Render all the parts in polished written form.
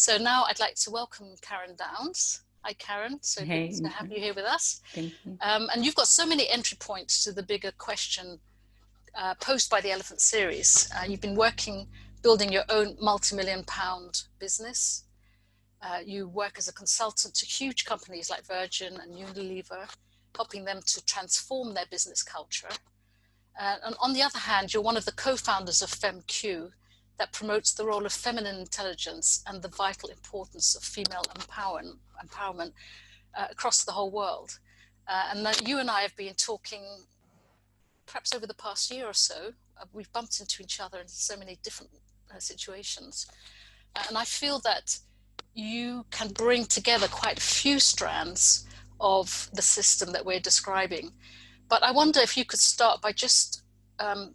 So now I'd like to welcome Karen Downs. Hi, Karen. So Hey, good to have you here with us. Thank you. And you've got so many entry points to the bigger question posed by the Elephant series. You've been building your own multi-million-pound business. You work as a consultant to huge companies like Virgin and Unilever, helping them to transform their business culture. And on the other hand, you're one of the co-founders of FemmeQ, that promotes the role of feminine intelligence and the vital importance of female empowerment across the whole world. And that you and I have been talking perhaps over the past year or so. We've bumped into each other in so many different situations. And I feel that you can bring together quite a few strands of the system that we're describing. But I wonder if you could start by just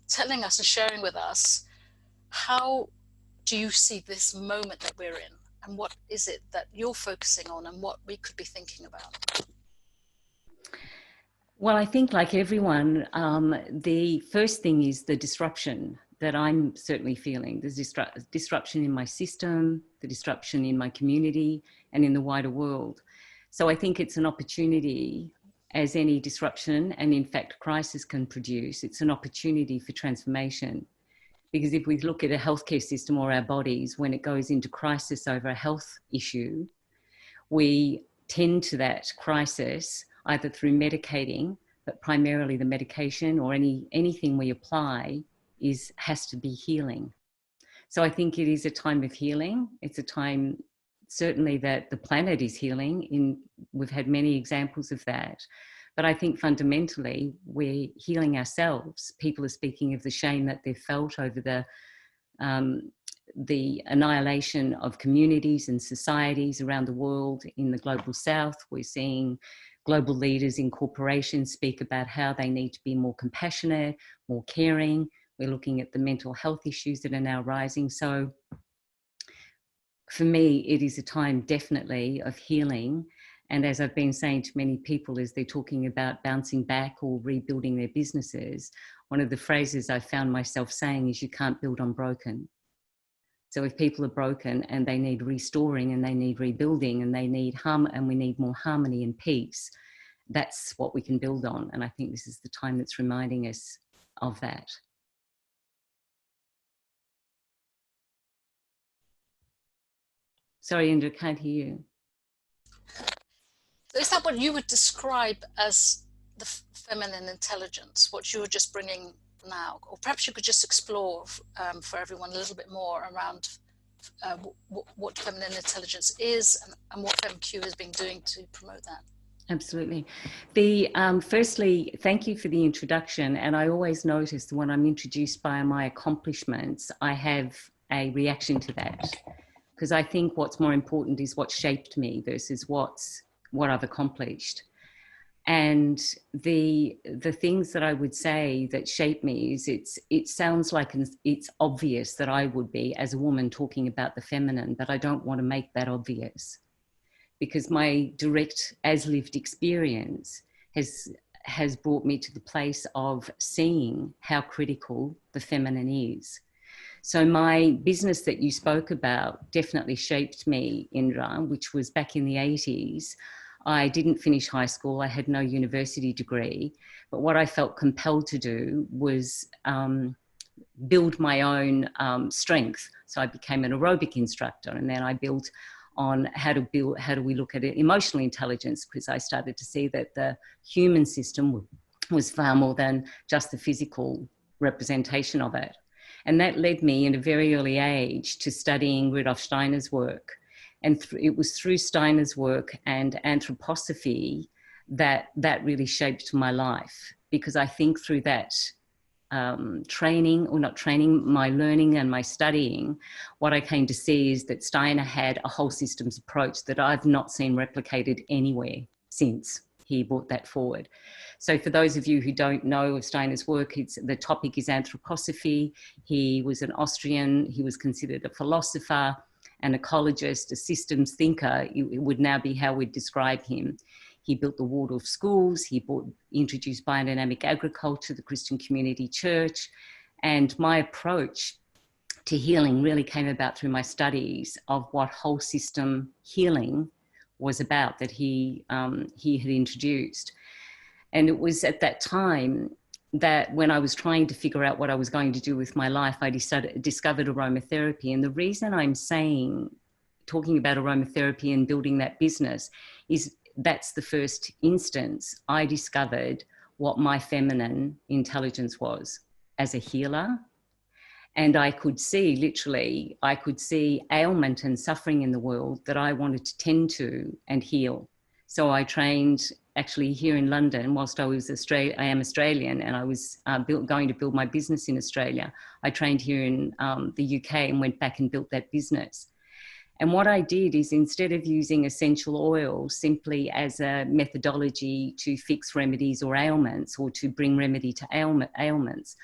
telling us and sharing with us, how do you see this moment that we're in, and what is it that you're focusing on and what we could be thinking about? Well, I think like everyone, the first thing is the disruption that I'm certainly feeling. There's disruption in my system, the disruption in my community and in the wider world. So I think it's an opportunity, as any disruption and in fact crisis can produce, it's an opportunity for transformation. Because if we look at a healthcare system or our bodies, when it goes into crisis over a health issue, we tend to that crisis either through medicating, but primarily the medication or anything we apply has to be healing. So I think it is a time of healing. It's a time certainly that the planet is healing. We've had many examples of that. But I think fundamentally we're healing ourselves. People are speaking of the shame that they've felt over the annihilation of communities and societies around the world. In the global south, we're seeing global leaders in corporations speak about how they need to be more compassionate, more caring. We're looking at the mental health issues that are now rising. So for me, it is a time definitely of healing. And as I've been saying to many people as they're talking about bouncing back or rebuilding their businesses, one of the phrases I found myself saying is, you can't build on broken. So if people are broken and they need restoring and they need rebuilding and they need and we need more harmony and peace, that's what we can build on. And I think this is the time that's reminding us of that. Sorry, Indra, I can't hear you. Is that what you would describe as the feminine intelligence, what you were just bringing now? Or perhaps you could just explore for everyone a little bit more around what feminine intelligence is and what FemmeQ has been doing to promote that. Absolutely. Firstly, thank you for the introduction. And I always notice that when I'm introduced by my accomplishments, I have a reaction to that. Because I think what's more important is what shaped me versus what I've accomplished. And the things that I would say that shape me is it sounds like it's obvious that I would be, as a woman, talking about the feminine, but I don't want to make that obvious, because my direct as lived experience has brought me to the place of seeing how critical the feminine is. So my business that you spoke about definitely shaped me, Indra, which was back in the 80s. I didn't finish high school. I had no university degree. But what I felt compelled to do was build my own strength. So I became an aerobic instructor, and then I built on how do we look at it, emotional intelligence, because I started to see that the human system was far more than just the physical representation of it. And that led me in a very early age to studying Rudolf Steiner's work. And it was through Steiner's work and anthroposophy that really shaped my life, because I think through that my learning and my studying, what I came to see is that Steiner had a whole systems approach that I've not seen replicated anywhere since he brought that forward. So for those of you who don't know of Steiner's work, the topic is anthroposophy. He was an Austrian. He was considered a philosopher, an ecologist, a systems thinker. It would now be how we'd describe him. He built the Waldorf schools. He introduced biodynamic agriculture, the Christian Community Church. And my approach to healing really came about through my studies of what whole system healing was about, that he had introduced. And it was at that time that when I was trying to figure out what I was going to do with my life, I discovered aromatherapy. And the reason I'm talking about aromatherapy and building that business is that's the first instance I discovered what my feminine intelligence was as a healer. And I could see, literally, I could see ailment and suffering in the world that I wanted to tend to and heal. So I trained actually here in London whilst I was I am Australian, and I was going to build my business in Australia. I trained here in the UK and went back and built that business. And what I did is, instead of using essential oil simply as a methodology to fix remedies or ailments, or to bring remedy to ailments,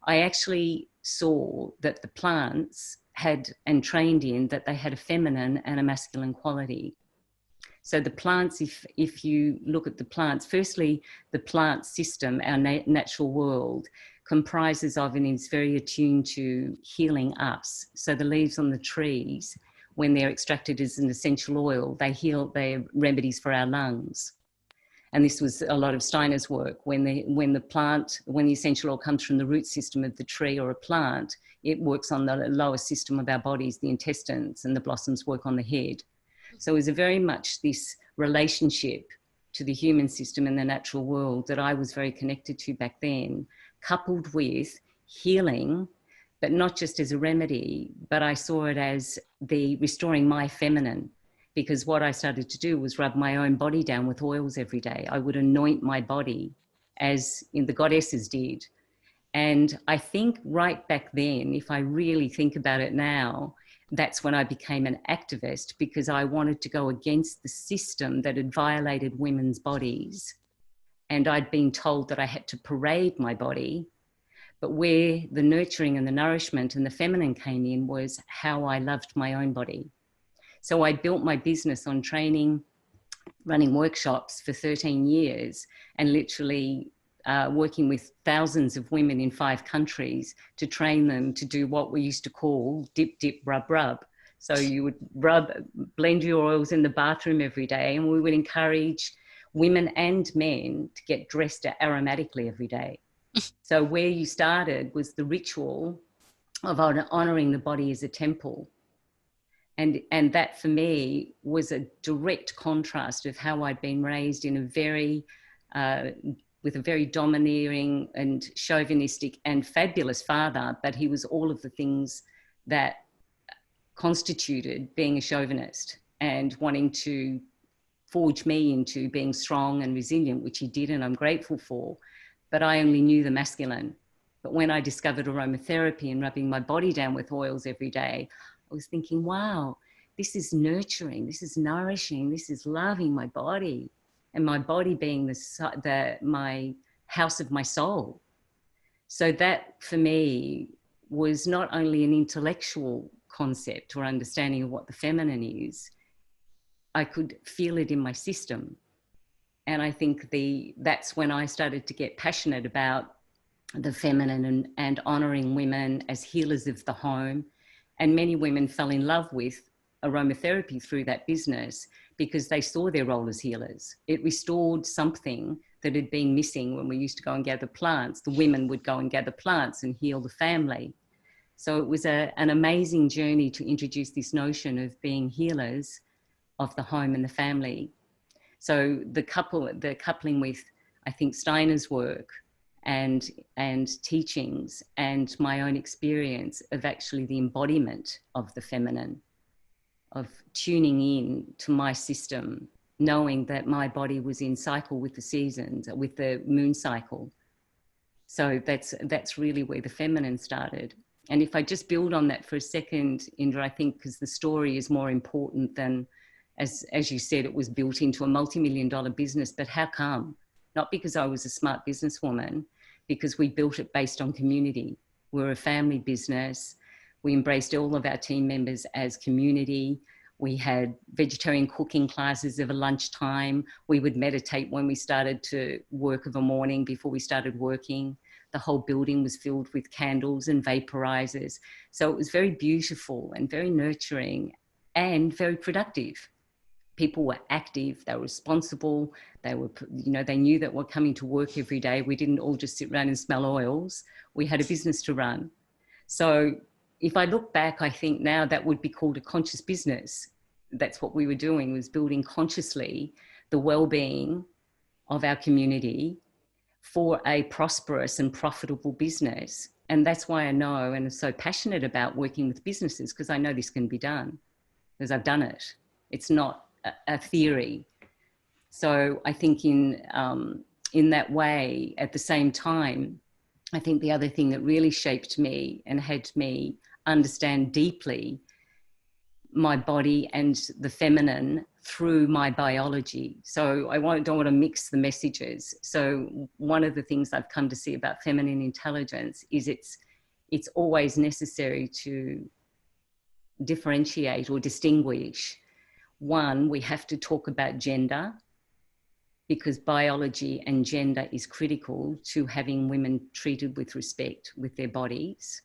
I actually saw that the plants had, and trained in, that they had a feminine and a masculine quality. So the plants, if you look at the plants, firstly, the plant system, our natural world, comprises of and is very attuned to healing us. So the leaves on the trees, when they're extracted as an essential oil, they're remedies for our lungs. And this was a lot of Steiner's work. When the essential oil comes from the root system of the tree or a plant, it works on the lower system of our bodies, the intestines, and the blossoms work on the head. So it was very much this relationship to the human system and the natural world that I was very connected to back then, coupled with healing, but not just as a remedy, but I saw it as the restoring my feminine. Because what I started to do was rub my own body down with oils every day. I would anoint my body as the goddesses did. And I think right back then, if I really think about it now, that's when I became an activist, because I wanted to go against the system that had violated women's bodies. And I'd been told that I had to parade my body. But where the nurturing and the nourishment and the feminine came in was how I loved my own body. So I built my business on training, running workshops for 13 years, and literally working with thousands of women in 5 countries to train them to do what we used to call dip, dip, rub, rub. So you would blend your oils in the bathroom every day, and we would encourage women and men to get dressed aromatically every day. So where you started was the ritual of honouring the body as a temple. And that for me was a direct contrast of how I'd been raised in with a very domineering and chauvinistic and fabulous father, but he was all of the things that constituted being a chauvinist and wanting to forge me into being strong and resilient, which he did, and I'm grateful for. But I only knew the masculine. But when I discovered aromatherapy and rubbing my body down with oils every day, I was thinking, wow, this is nurturing, this is nourishing, this is loving my body, and my body being my house of my soul. So that for me was not only an intellectual concept or understanding of what the feminine is, I could feel it in my system. And I think that's when I started to get passionate about the feminine and honouring women as healers of the home. And many women fell in love with aromatherapy through that business because they saw their role as healers. It restored something that had been missing when we used to go and gather plants. The women would go and gather plants and heal the family. So it was an amazing journey to introduce this notion of being healers of the home and the family. So the coupling with, I think, Steiner's work and teachings and my own experience of actually the embodiment of the feminine, of tuning in to my system, knowing that my body was in cycle with the seasons, with the moon cycle. So that's really where the feminine started. And if I just build on that for a second, Indra, I think because the story is more important than, as you said, it was built into a multi-million-dollar business. But how come? Not because I was a smart businesswoman, because we built it based on community. We're a family business. We embraced all of our team members as community. We had vegetarian cooking classes of a lunchtime. We would meditate when we started to work of a morning before we started working. The whole building was filled with candles and vaporizers. So it was very beautiful and very nurturing and very productive. People were active, they were responsible, they were, they knew that we're coming to work every day. We didn't all just sit around and smell oils. We had a business to run. So if I look back, I think now that would be called a conscious business. That's what we were doing, was building consciously the well-being of our community for a prosperous and profitable business. And that's why I know and am so passionate about working with businesses, because I know this can be done, because I've done it. It's not a theory. So I think in that way, at the same time, I think the other thing that really shaped me and had me understand deeply my body and the feminine through my biology. So I don't want to mix the messages. So one of the things I've come to see about feminine intelligence is it's always necessary to differentiate or distinguish. One, we have to talk about gender, because biology and gender is critical to having women treated with respect with their bodies.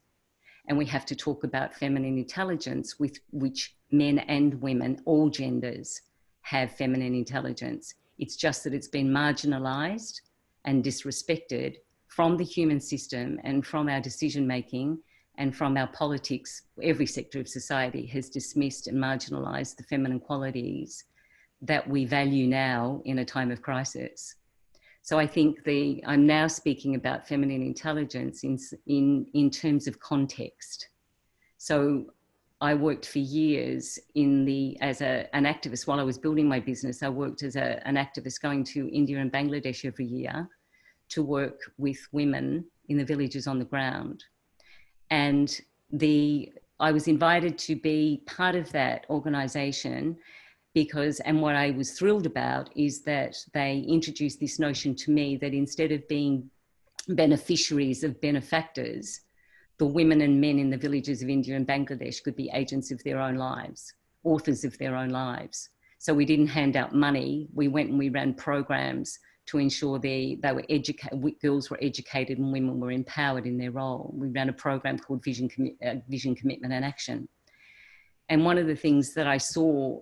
And we have to talk about feminine intelligence, with which men and women, all genders, have feminine intelligence. It's just that it's been marginalized and disrespected from the human system and from our decision making and from our politics. Every sector of society has dismissed and marginalized the feminine qualities that we value now in a time of crisis. So I think I'm now speaking about feminine intelligence in terms of context. So I worked for years as an activist. While I was building my business, I worked as an activist, going to India and Bangladesh every year to work with women in the villages on the ground. And I was invited to be part of that organisation and what I was thrilled about is that they introduced this notion to me that instead of being beneficiaries of benefactors, the women and men in the villages of India and Bangladesh could be agents of their own lives, authors of their own lives. So we didn't hand out money. We went and we ran programs to ensure they were educated, girls were educated and women were empowered in their role. We ran a program called Vision, Commitment and Action. And one of the things that I saw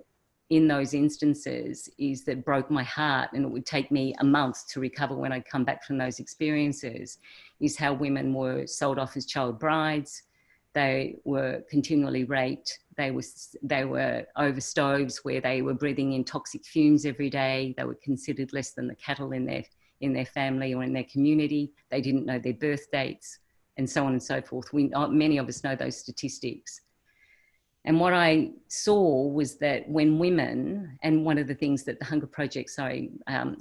in those instances is that broke my heart, and it would take me a month to recover when I'd come back from those experiences, is how women were sold off as child brides. They were continually raped. They were over stoves where they were breathing in toxic fumes every day. They were considered less than the cattle in their family or in their community. They didn't know their birth dates, and so on and so forth. Many of us know those statistics. And what I saw was that when women, and one of the things that the Hunger Project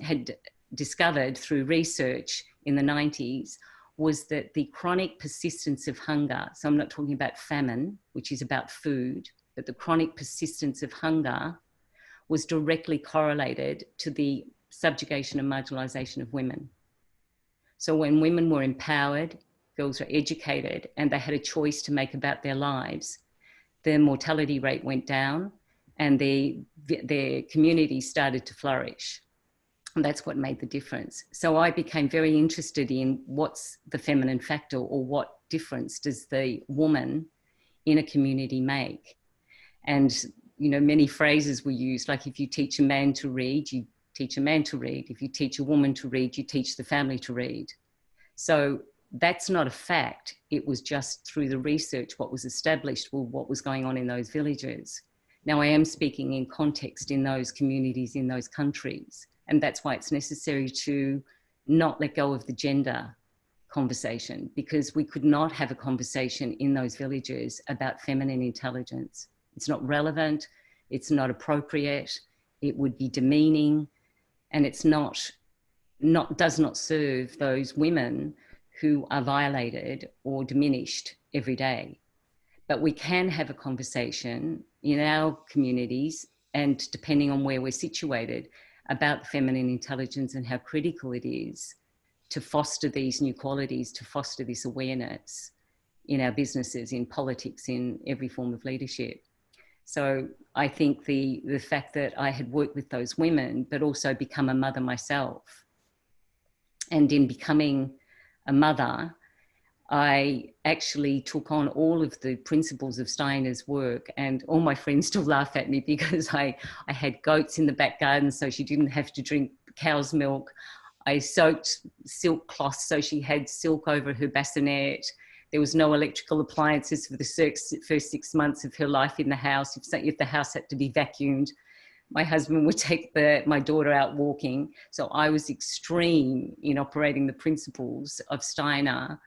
had discovered through research in the 90s, was that the chronic persistence of hunger, so I'm not talking about famine, which is about food, but the chronic persistence of hunger was directly correlated to the subjugation and marginalisation of women. So when women were empowered, girls were educated, and they had a choice to make about their lives, their mortality rate went down and their communities started to flourish. And that's what made the difference. So I became very interested in what's the feminine factor, or what difference does the woman in a community make? And, many phrases were used, like if you teach a man to read, you teach a man to read. If you teach a woman to read, you teach the family to read. So that's not a fact. It was just through the research, what was established, what was going on in those villages. Now I am speaking in context in those communities, in those countries. And that's why it's necessary to not let go of the gender conversation, because we could not have a conversation in those villages about feminine intelligence. It's not relevant. It's not appropriate. It would be demeaning, and it's does not serve those women who are violated or diminished every day. But we can have a conversation in our communities, and depending on where we're situated, about feminine intelligence and how critical it is to foster these new qualities, to foster this awareness in our businesses, in politics, in every form of leadership. So I think the fact that I had worked with those women, but also become a mother myself, and in becoming a mother, I actually took on all of the principles of Steiner's work, and all my friends still laugh at me because I had goats in the back garden so she didn't have to drink cow's milk. I soaked silk cloth so she had silk over her bassinet. There was no electrical appliances for the first 6 months of her life in the house. If the house had to be vacuumed, my husband would take my daughter out walking. So I was extreme in operating the principles of Steiner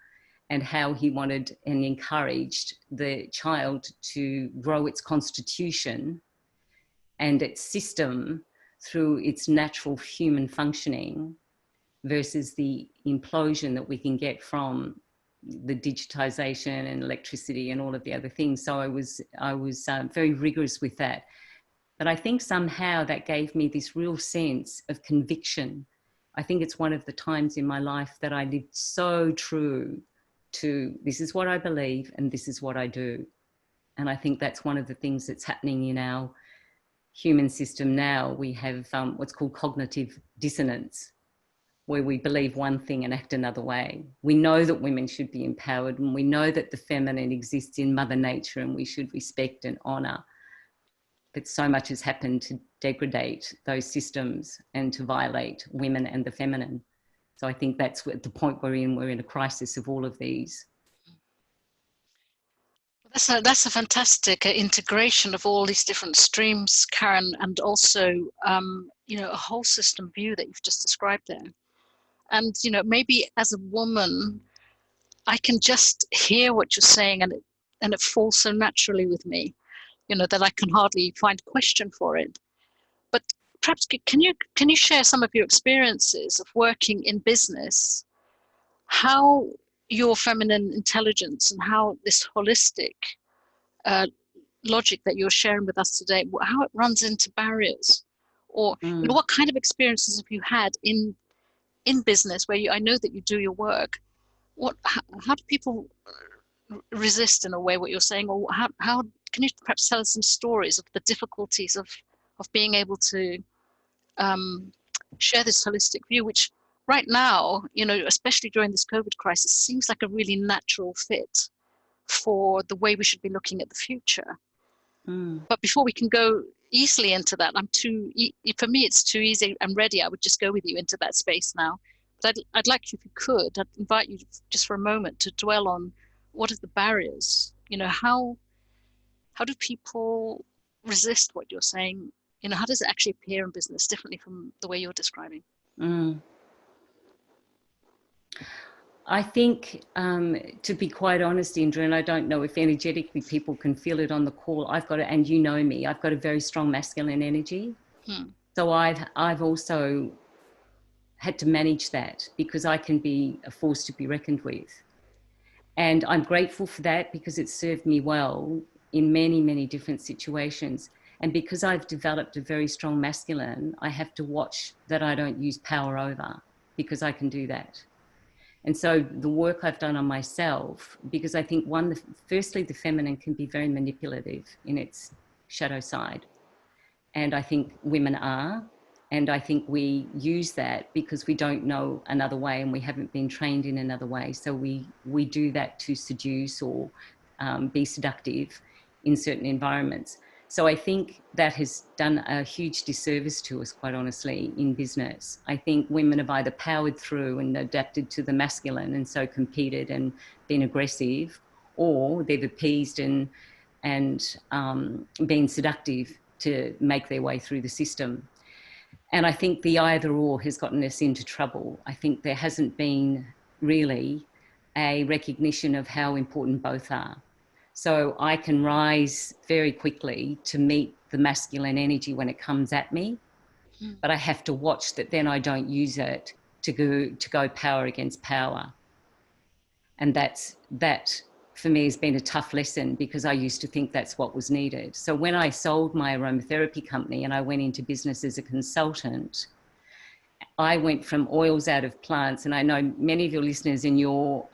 and how he wanted and encouraged the child to grow its constitution and its system through its natural human functioning versus the implosion that we can get from the digitization and electricity and all of the other things. So I was very rigorous with that. But I think somehow that gave me this real sense of conviction. I think it's one of the times in my life that I lived so true to this is what I believe and this is what I do. And I think that's one of the things that's happening in our human system now. We have what's called cognitive dissonance, where we believe one thing and act another way. We know that women should be empowered, and we know that the feminine exists in Mother Nature and we should respect and honour. But so much has happened to degrade those systems and to violate women and the feminine. So I think that's at the point we're in a crisis of all of these. That's a fantastic integration of all these different streams, Karen, and also a whole system view that you've just described there. And maybe as a woman, I can just hear what you're saying, and it falls so naturally with me, that I can hardly find a question for it. But perhaps can you share some of your experiences of working in business, how your feminine intelligence and how this holistic logic that you're sharing with us today, how it runs into barriers, or what kind of experiences have you had in business where I know that you do your work? How do people resist in a way what you're saying, or how can you perhaps tell us some stories of the difficulties of being able to share this holistic view, which right now, especially during this COVID crisis, seems like a really natural fit for the way we should be looking at the future. But before we can go easily into that, for me, it's too easy. I'm ready. I would just go with you into that space now. But I'd like you, if you could, I'd invite you just for a moment to dwell on what are the barriers. How do people resist what you're saying? How does it actually appear in business differently from the way you're describing? I think, to be quite honest, Indra, and I don't know if energetically people can feel it on the call, and you know me, I've got a very strong masculine energy. So I've also had to manage that because I can be a force to be reckoned with. And I'm grateful for that because it's served me well in many, many different situations. And because I've developed a very strong masculine, I have to watch that I don't use power over, because I can do that. And so the work I've done on myself, because I think firstly, the feminine can be very manipulative in its shadow side. And I think women are. And I think we use that because we don't know another way and we haven't been trained in another way. So we do that to seduce or be seductive in certain environments. So I think that has done a huge disservice to us, quite honestly, in business. I think women have either powered through and adapted to the masculine and so competed and been aggressive, or they've appeased and been seductive to make their way through the system. And I think the either or has gotten us into trouble. I think there hasn't been really a recognition of how important both are. So I can rise very quickly to meet the masculine energy when it comes at me, but I have to watch that then I don't use it to go power against power. And that for me has been a tough lesson because I used to think that's what was needed. So when I sold my aromatherapy company and I went into business as a consultant, I went from oils out of plants, and I know many of your listeners in your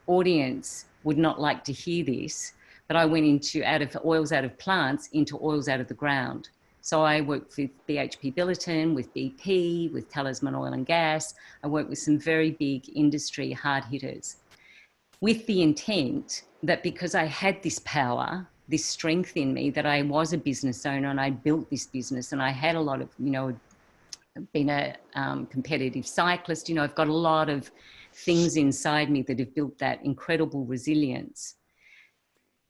audience would not like to hear this, but I went out of oils out of plants into oils out of the ground. So I worked with BHP Billiton, with BP, with Talisman Oil and Gas. I worked with some very big industry hard hitters, with the intent that because I had this power, this strength in me, that I was a business owner and I built this business, and I had a lot of, been a competitive cyclist, I've got a lot of things inside me that have built that incredible resilience.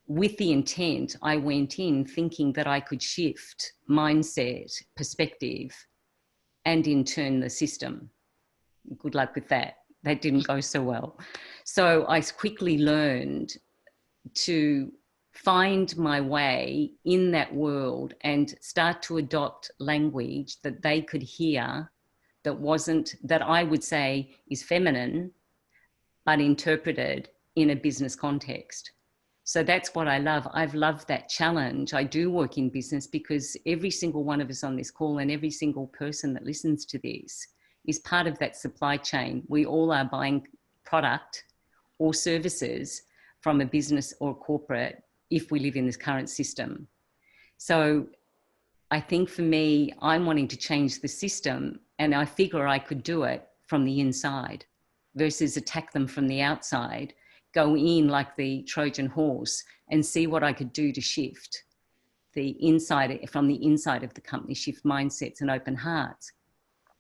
With the intent, I went in thinking that I could shift mindset, perspective, and in turn the system. Good luck with that. That didn't go so well. So I quickly learned to find my way in that world and start to adopt language that they could hear, that I would say is feminine, but interpreted in a business context. So that's what I love. I've loved that challenge. I do work in business because every single one of us on this call and every single person that listens to this is part of that supply chain. We all are buying product or services from a business or a corporate if we live in this current system. So I think for me, I'm wanting to change the system, and I figure I could do it from the inside versus attack them from the outside, go in like the Trojan horse and see what I could do to shift the inside, from the inside of the company, shift mindsets and open hearts.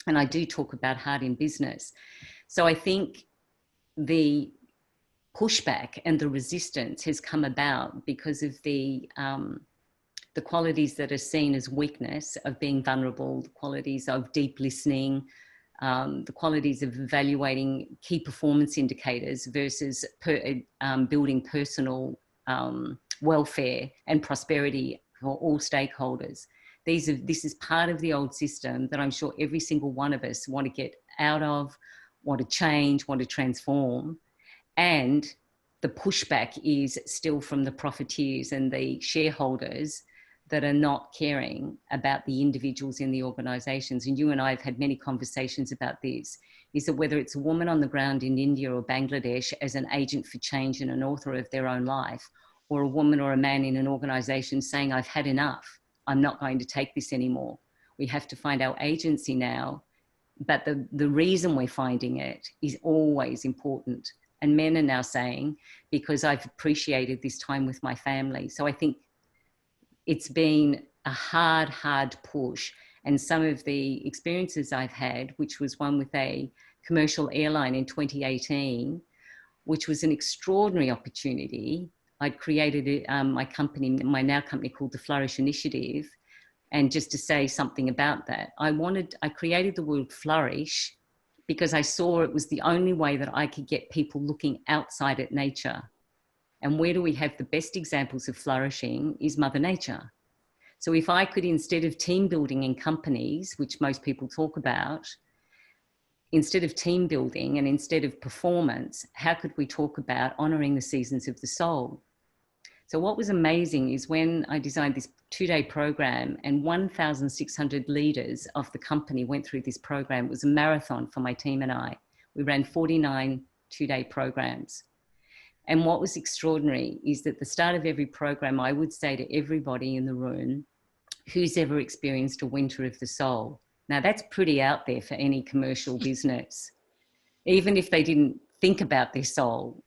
And I do talk about heart in business. So I think the pushback and the resistance has come about because of the qualities that are seen as weakness, of being vulnerable, the qualities of deep listening, the qualities of evaluating key performance indicators versus building personal welfare and prosperity for all stakeholders. This is part of the old system that I'm sure every single one of us want to get out of, want to change, want to transform. And the pushback is still from the profiteers and the shareholders that are not caring about the individuals in the organisations. And you and I have had many conversations about this, is that whether it's a woman on the ground in India or Bangladesh as an agent for change and an author of their own life, or a woman or a man in an organisation saying, I've had enough, I'm not going to take this anymore. We have to find our agency now, but the reason we're finding it is always important. And men are now saying, because I've appreciated this time with my family. So I think it's been a hard push. And some of the experiences I've had, which was one with a commercial airline in 2018, which was an extraordinary opportunity. I'd created my company, my now company, called the Flourish Initiative. And just to say something about that, I created the word flourish because I saw it was the only way that I could get people looking outside at nature. And where do we have the best examples of flourishing is Mother Nature. So if I could, instead of team building in companies, which most people talk about, instead of team building and instead of performance, how could we talk about honouring the seasons of the soul? So what was amazing is when I designed this 2-day program and 1,600 leaders of the company went through this program. It was a marathon for my team and I. We ran 49 2-day programs. And what was extraordinary is that at the start of every program, I would say to everybody in the room, who's ever experienced a winter of the soul? Now that's pretty out there for any commercial business. Even if they didn't think about their soul,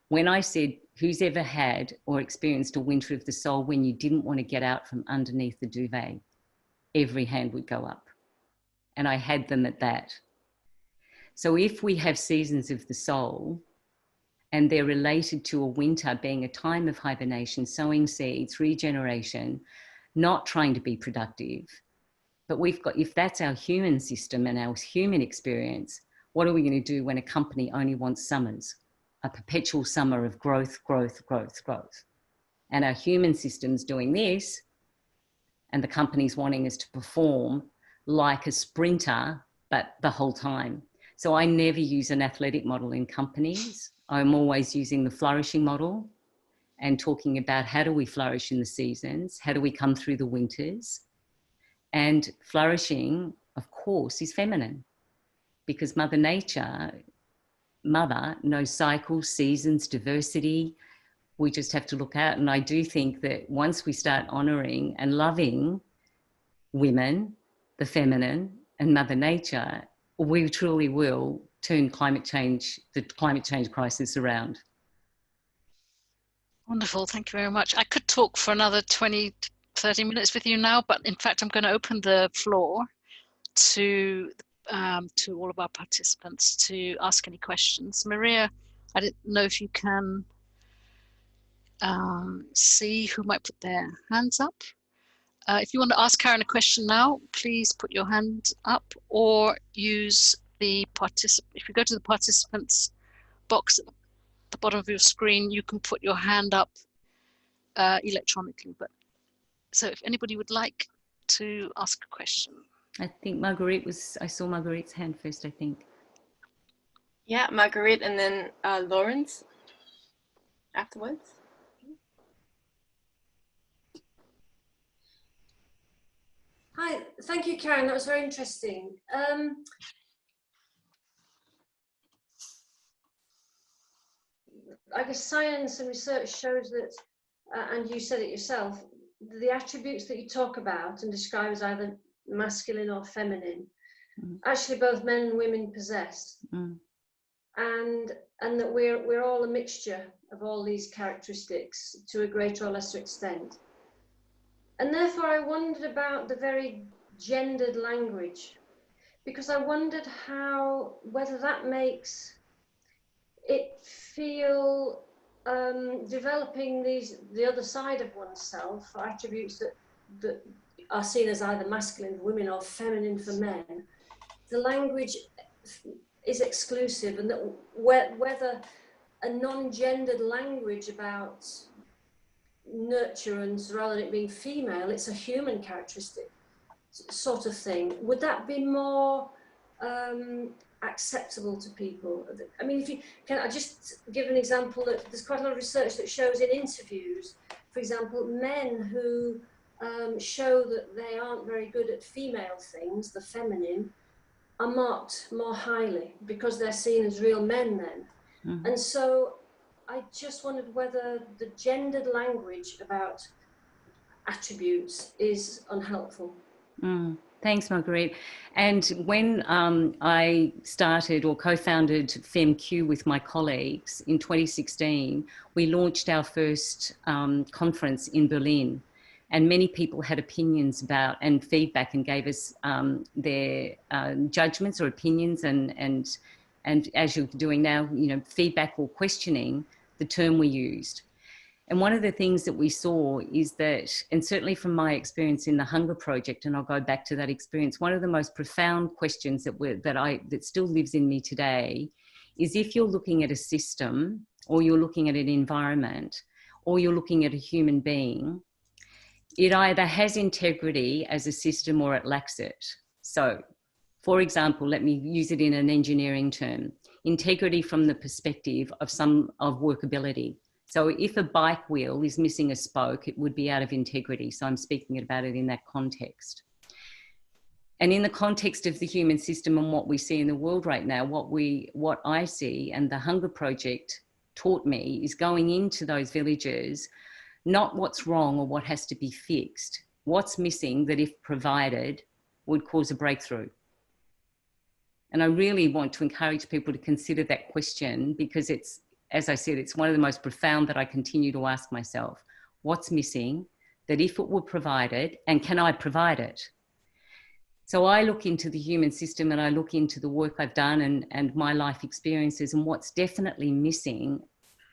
when I said, who's ever had or experienced a winter of the soul when you didn't want to get out from underneath the duvet, every hand would go up. And I had them at that. So if we have seasons of the soul and they're related to a winter being a time of hibernation, sowing seeds, regeneration, not trying to be productive, but if that's our human system and our human experience, what are we going to do when a company only wants summers? A perpetual summer of growth. And our human system's doing this, and the company's wanting us to perform like a sprinter, but the whole time. So I never use an athletic model in companies. I'm always using the flourishing model and talking about how do we flourish in the seasons? How do we come through the winters? And flourishing, of course, is feminine because Mother Nature, Mother knows cycles, seasons, diversity. We just have to look out. And I do think that once we start honouring and loving women, the feminine, and Mother Nature, we truly will turn the climate change crisis around. Wonderful. Thank you very much. I could talk for another 20, 30 minutes with you now, but in fact, I'm going to open the floor to all of our participants to ask any questions. Maria, I didn't know if you can see who might put their hands up. If you want to ask Karen a question now, please put your hand up, or use the if you go to the participants box at the bottom of your screen, you can put your hand up electronically. But so if anybody would like to ask a question. I think I saw Marguerite's hand first, I think. Yeah, Marguerite, and then Lawrence afterwards. Hi, thank you, Karen. That was very interesting. I guess science and research shows that, and you said it yourself, the attributes that you talk about and describe as either masculine or feminine, actually both men and women possess, and that we're all a mixture of all these characteristics to a greater or lesser extent. And therefore I wondered about the very gendered language, because I wondered whether that makes it feel developing the other side of oneself, attributes that are seen as either masculine for women or feminine for men. The language is exclusive, and that whether a non-gendered language about nurturance, rather than it being female, it's a human characteristic sort of thing. Would that be more acceptable to people? I mean, if you can, I just give an example that there's quite a lot of research that shows in interviews, for example, men who show that they aren't very good at female things, the feminine, are marked more highly because they're seen as real men then. And so I just wondered whether the gendered language about attributes is unhelpful. Thanks, Marguerite. And when I started or co-founded FemmeQ with my colleagues in 2016, we launched our first conference in Berlin. And many people had opinions about and feedback and gave us their judgments or opinions and as you're doing now, feedback or questioning the term we used. And one of the things that we saw is that, and certainly from my experience in the Hunger Project, and I'll go back to that experience, one of the most profound questions that still lives in me today is, if you're looking at a system, or you're looking at an environment, or you're looking at a human being, it either has integrity as a system or it lacks it. So, for example, let me use it in an engineering term: integrity from the perspective of workability. So if a bike wheel is missing a spoke, it would be out of integrity. So I'm speaking about it in that context. And in the context of the human system and what we see in the world right now, what I see, and the Hunger Project taught me, is going into those villages, not what's wrong or what has to be fixed, what's missing that, if provided, would cause a breakthrough. And I really want to encourage people to consider that question, because it's, as I said, it's one of the most profound that I continue to ask myself. What's missing that, if it were provided, and can I provide it? So I look into the human system, and I look into the work I've done and my life experiences, and what's definitely missing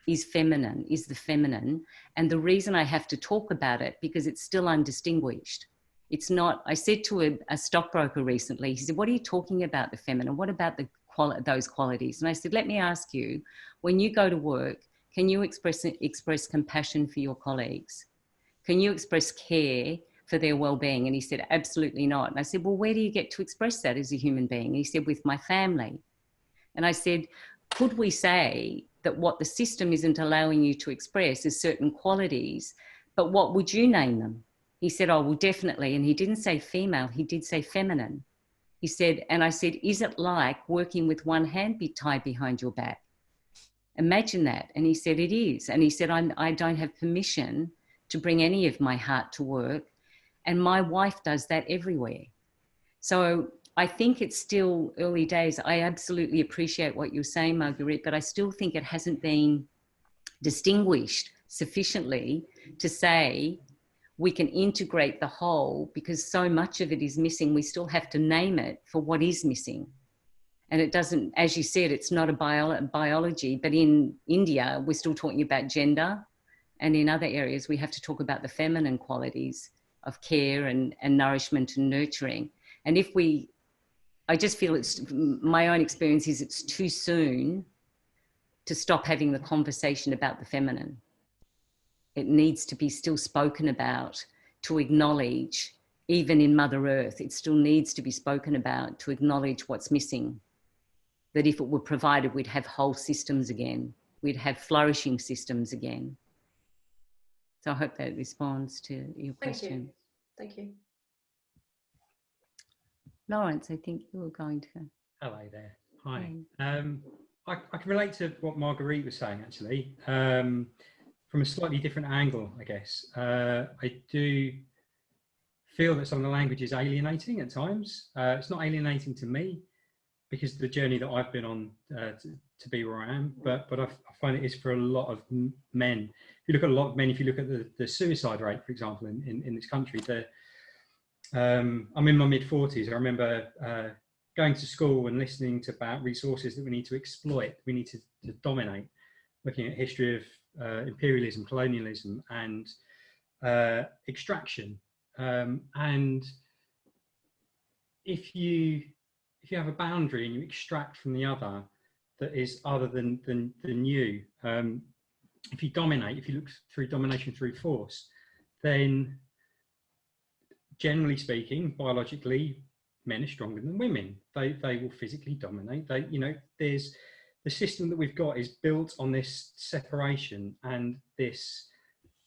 is the feminine. And the reason I have to talk about it, because it's still undistinguished. It's not, I said to a stockbroker recently, he said, what are you talking about, the feminine? What about those qualities? And I said, let me ask you, when you go to work, can you express compassion for your colleagues? Can you express care for their well-being? And he said, absolutely not. And I said, well, where do you get to express that as a human being? And he said, with my family. And I said, could we say that what the system isn't allowing you to express is certain qualities, but what would you name them? He said, oh, well, definitely. And he didn't say female, he did say feminine. He said, and I said, is it like working with one hand tied behind your back? Imagine that. And he said, it is. And he said, I don't have permission to bring any of my heart to work. And my wife does that everywhere. So I think it's still early days. I absolutely appreciate what you're saying, Marguerite, but I still think it hasn't been distinguished sufficiently to say we can integrate the whole, because so much of it is missing. We still have to name it for what is missing. And it doesn't, as you said, it's not a biology, but in India, we're still talking about gender. And in other areas, we have to talk about the feminine qualities of care and nourishment and nurturing. And I just feel my own experience is it's too soon to stop having the conversation about the feminine. It needs to be still spoken about, to acknowledge, even in Mother Earth, it still needs to be spoken about to acknowledge what's missing. That if it were provided, we'd have whole systems again. We'd have flourishing systems again. So I hope that responds to your question. Thank you. Lawrence, I think you were going to. Hello there. Hi. I can relate to what Marguerite was saying, actually, from a slightly different angle, I guess. I do feel that some of the language is alienating at times. It's not alienating to me because of the journey that I've been on to be where I am, but I find it is for a lot of men. If you look at a lot of men, if you look at the suicide rate, for example, in this country, I'm in my mid-40s. I remember going to school and listening to about resources that we need to exploit, we need to dominate, looking at history of imperialism, colonialism, and extraction. And if you have a boundary and you extract from the other that is other than you, if you dominate, if you look through domination through force, then generally speaking, biologically, men are stronger than women. They will physically dominate. There's the system that we've got is built on this separation and this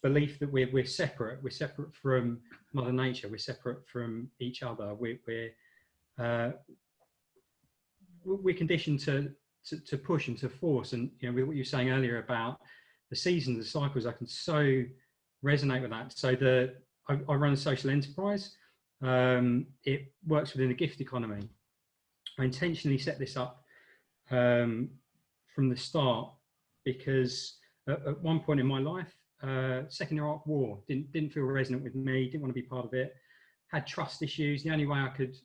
belief that we're separate. We're separate from Mother Nature. We're separate from each other. We're conditioned to push and to force. And with what you were saying earlier about the seasons, the cycles, I can so resonate with that. So I run a social enterprise. It works within a gift economy. I intentionally set this up from the start because at one point in my life, Second Iraq War didn't feel resonant with me, didn't want to be part of it, had trust issues. The only way I could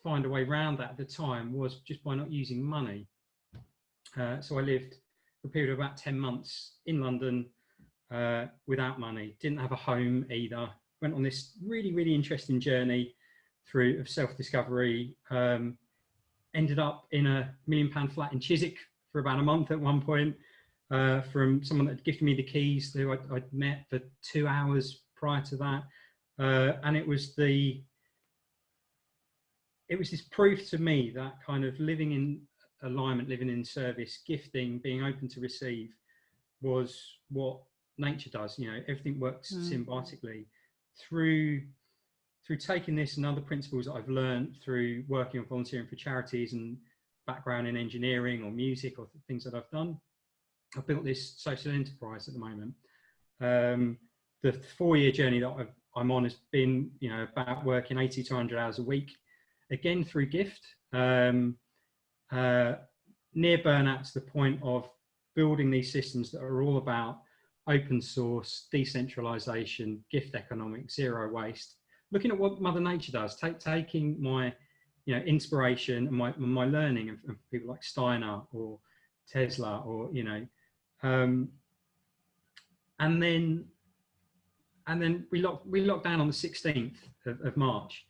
find a way around that at the time was just by not using money. So I lived for a period of about 10 months in London without money, didn't have a home either, went on this really, really interesting journey through self-discovery, ended up in a £1 million flat in Chiswick for about a month at one point, from someone that had gifted me the keys who I'd met for 2 hours prior to that. And it was this proof to me that kind of living in alignment, living in service, gifting, being open to receive was what nature does. Everything works symbiotically. Through taking this and other principles that I've learned through working and volunteering for charities and background in engineering or music or things that I've done, I've built this social enterprise at the moment. The 4-year journey that I'm on has been, about working 80 to 100 hours a week, again through gift, near burnout to the point of building these systems that are all about open source, decentralization, gift economics, zero waste, looking at what Mother Nature does, taking my inspiration and my learning of people like Steiner or Tesla or and then we locked down on the 16th of March.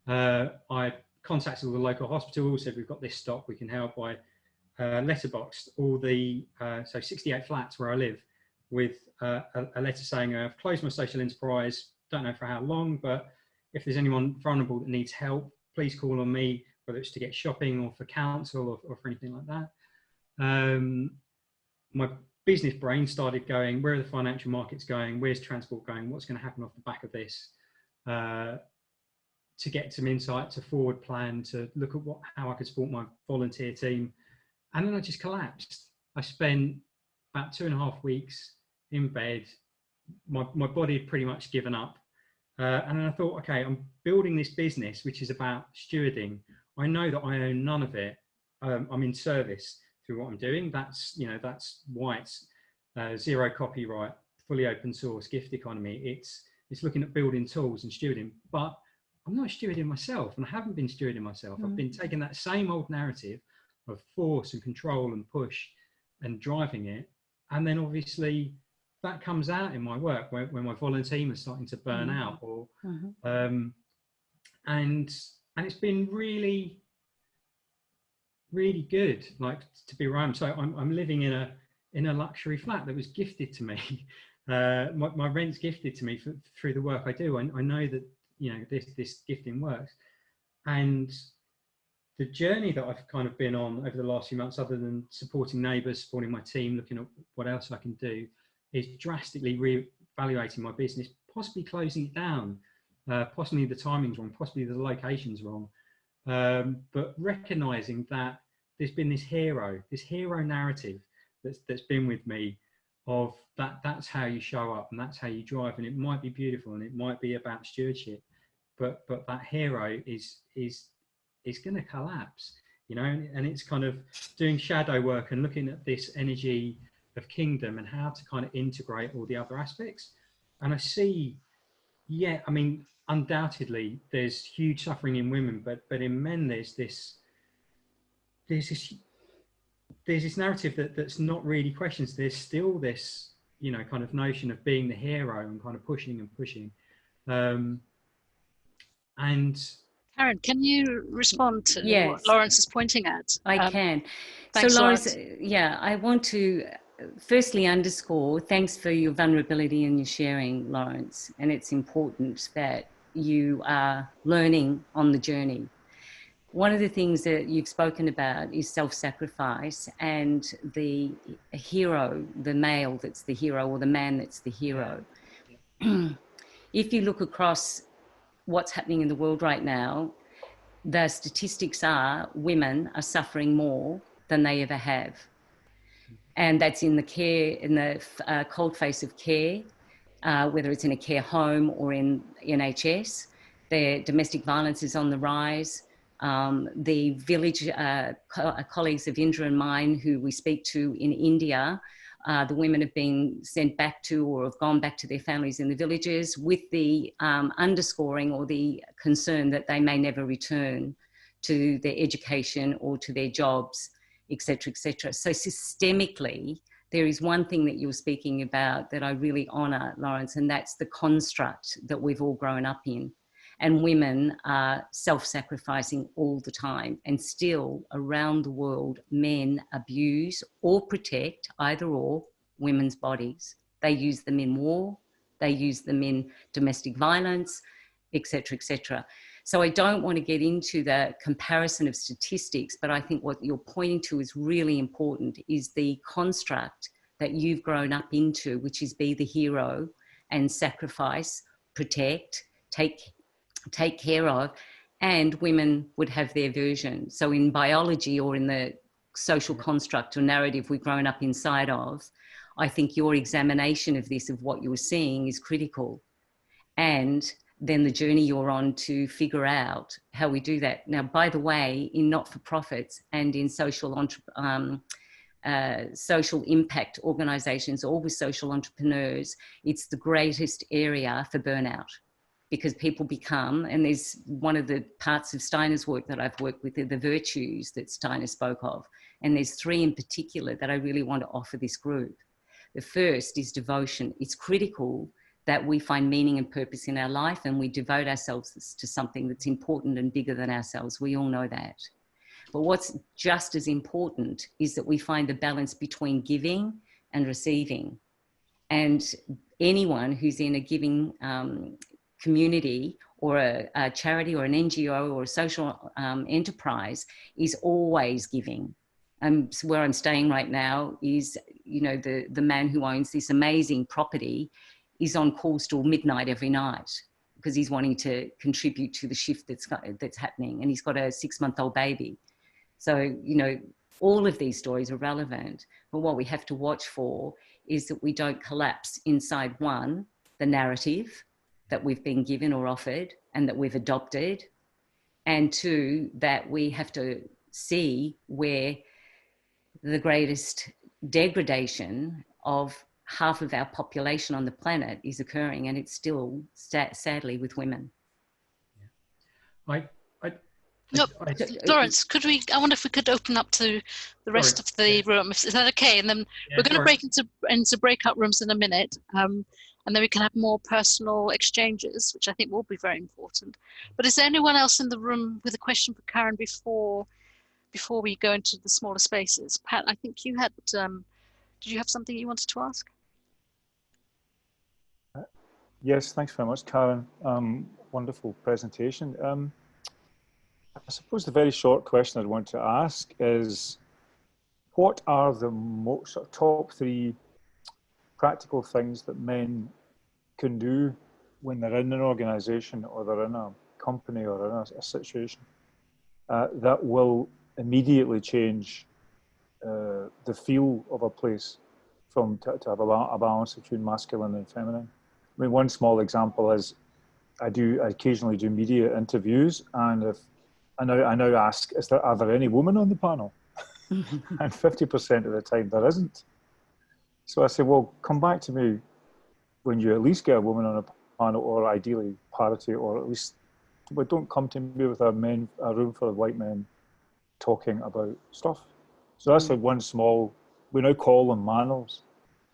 I contacted all the local hospitals, said we've got this stock, we can help. I letterboxed all the 68 flats where I live with a letter saying I've closed my social enterprise, don't know for how long, but if there's anyone vulnerable that needs help, please call on me, whether it's to get shopping or for counsel or for anything like that. My business brain started going, where are the financial markets going? Where's transport going? What's going to happen off the back of this? To get some insight, to forward plan, to look at how I could support my volunteer team. And then I just collapsed. I spent about 2.5 weeks in bed. My body had pretty much given up. And then I thought, okay, I'm building this business, which is about stewarding. I know that I own none of it. I'm in service through what I'm doing. That's, you know, that's why it's zero copyright, fully open source, gift economy. It's looking at building tools and stewarding, but I'm not stewarding myself, and I haven't been stewarding myself. I've been taking that same old narrative of force and control and push and driving it. And then obviously that comes out in my work when my volunteer team is starting to burn out, or and it's been really, really good, like, to be around. So I'm living in a luxury flat that was gifted to me. My rent's gifted to me through the work I do. I know that, you know, this gifting works. And the journey that I've kind of been on over the last few months, other than supporting neighbours, supporting my team, looking at what else I can do, is drastically re-evaluating my business, possibly closing it down, possibly the timing's wrong, possibly the location's wrong, but recognising that there's been this hero narrative that's been with me, of that's how you show up and that's how you drive, and it might be beautiful and it might be about stewardship, but that hero is going to collapse, you know. And it's kind of doing shadow work and looking at this energy of kingdom and how to kind of integrate all the other aspects. And I see, yeah, I mean, undoubtedly there's huge suffering in women, but in men there's this narrative that's not really questions. There's still this, you know, kind of notion of being the hero and kind of pushing. And Karen, can you respond to what Yes. Lawrence is pointing at? I can. Thanks, so Lawrence, Lawrence. yeah, I want to firstly underscore, thanks for your vulnerability and your sharing, Lawrence. And it's important that you are learning on the journey. One of the things that you've spoken about is self-sacrifice, and the hero, the male that's the hero, or the man that's the hero. If you look across what's happening in the world right now, the statistics are women are suffering more than they ever have. And that's in the care, in the cold face of care, whether it's in a care home or in NHS. Their domestic violence is on the rise. The village colleagues of Indra and mine who we speak to in India, the women have been sent back to or have gone back to their families in the villages with the underscoring or the concern that they may never return to their education or to their jobs, etc., etc. So systemically, there is one thing that you're speaking about that I really honour, Lawrence, and that's the construct that we've all grown up in. And women are self-sacrificing all the time. And still, around the world, men abuse or protect, either or, women's bodies. They use them in war, they use them in domestic violence, etc., etc. So I don't want to get into the comparison of statistics, but I think what you're pointing to is really important, is the construct that you've grown up into, which is be the hero and sacrifice, protect, take care of, and women would have their version. So in biology, or in the social construct or narrative we've grown up inside of, I think your examination of this, of what you're seeing, is critical. And then the journey you're on to figure out how we do that. Now, by the way, in not-for-profits and in social impact organisations, or with social entrepreneurs, it's the greatest area for burnout, because people become, and there's one of the parts of Steiner's work that I've worked with, the virtues that Steiner spoke of. And there's three in particular that I really want to offer this group. The first is devotion. It's critical that we find meaning and purpose in our life, and we devote ourselves to something that's important and bigger than ourselves. We all know that. But what's just as important is that we find a balance between giving and receiving. And anyone who's in a giving community, or a charity, or an NGO, or a social enterprise, is always giving. So where I'm staying right now is, you know, the man who owns this amazing property is on calls till midnight every night, because he's wanting to contribute to the shift that's happening, and he's got a 6-month-old baby. So, you know, all of these stories are relevant, but what we have to watch for is that we don't collapse inside, one, the narrative, that we've been given or offered and that we've adopted, and two, that we have to see where the greatest degradation of half of our population on the planet is occurring, and it's still sadly with women. I No, Lawrence, I wonder if we could open up to the rest of the room. Is that okay? And then we're going to break into breakout rooms in a minute, and then we can have more personal exchanges, which I think will be very important. But is there anyone else in the room with a question for Karen before we go into the smaller spaces? Pat, I think you had, did you have something you wanted to ask? Yes, thanks very much, Karen. Wonderful presentation. I suppose the very short question I'd want to ask is, what are the top 3 practical things that men can do when they're in an organisation or they're in a company or in a situation that will immediately change the feel of a place to have a balance between masculine and feminine? I mean, one small example is I occasionally do media interviews, and if I now ask, are there any women on the panel? And 50% of the time there isn't. So I say, well, come back to me when you at least get a woman on a panel, or ideally parity, or at least, but don't come to me with a room full of white men talking about stuff. So that's like one small, we now call them manuals.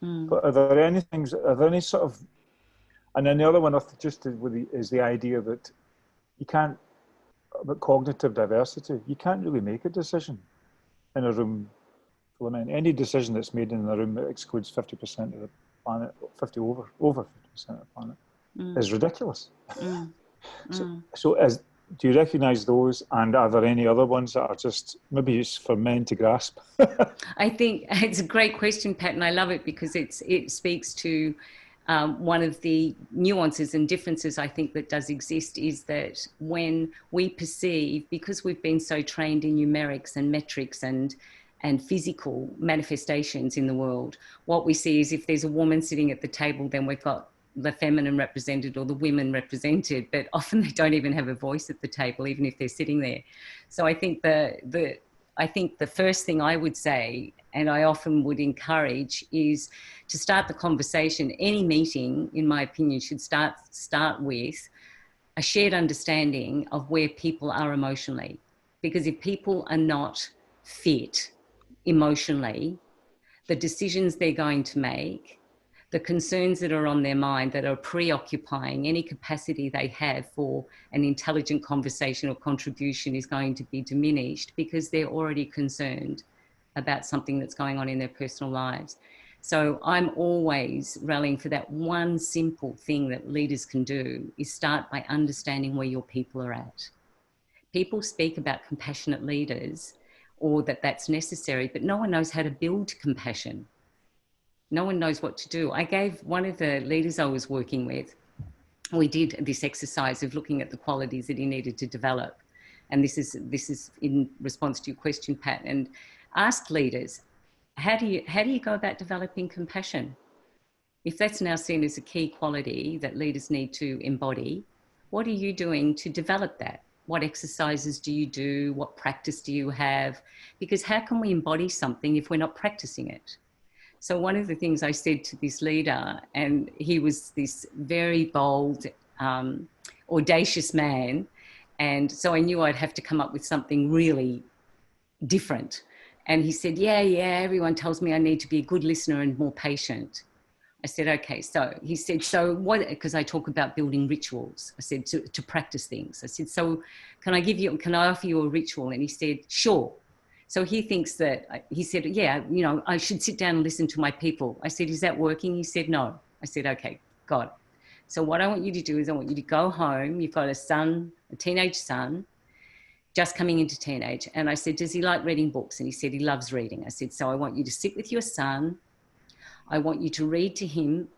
But are there any sort of, and then the other one is the idea that you can't, about cognitive diversity, you can't really make a decision in a room full of men. Any decision that's made in a room that excludes 50% of the planet, over 50% of the planet, is ridiculous. So do you recognise those, and are there any other ones that are just maybe it's for men to grasp? I think it's a great question, Pat, and I love it because it speaks to one of the nuances and differences I think that does exist, is that when we perceive, because we've been so trained in numerics and metrics and physical manifestations in the world, what we see is if there's a woman sitting at the table, then we've got the feminine represented or the women represented, but often they don't even have a voice at the table, even if they're sitting there. So I think the first thing I would say, and I often would encourage, is to start the conversation. Any meeting, in my opinion, should start with a shared understanding of where people are emotionally. Because if people are not fit emotionally, the decisions they're going to make, the concerns that are on their mind that are preoccupying any capacity they have for an intelligent conversation or contribution is going to be diminished, because they're already concerned about something that's going on in their personal lives. So I'm always rallying for that one simple thing that leaders can do, is start by understanding where your people are at. People speak about compassionate leaders, or that's necessary, but no one knows how to build compassion. No one knows what to do. I gave one of the leaders I was working with, we did this exercise of looking at the qualities that he needed to develop. And this is in response to your question, Pat, and asked leaders, how do you go about developing compassion? If that's now seen as a key quality that leaders need to embody, what are you doing to develop that? What exercises do you do? What practice do you have? Because how can we embody something if we're not practicing it? So one of the things I said to this leader, and he was this very bold, audacious man, and so I knew I'd have to come up with something really different. And he said, yeah, everyone tells me I need to be a good listener and more patient. I said, okay. So he said, so what, because I talk about building rituals. I said, to practice things. I said, so can I offer you a ritual? And he said, sure. So he thinks that, he said, yeah, I should sit down and listen to my people. I said, is that working? He said, no. I said, okay, got it. So what I want you to do is I want you to go home. You've got a teenage son, just coming into teenage. And I said, does he like reading books? And he said, he loves reading. I said, so I want you to sit with your son. I want you to read to him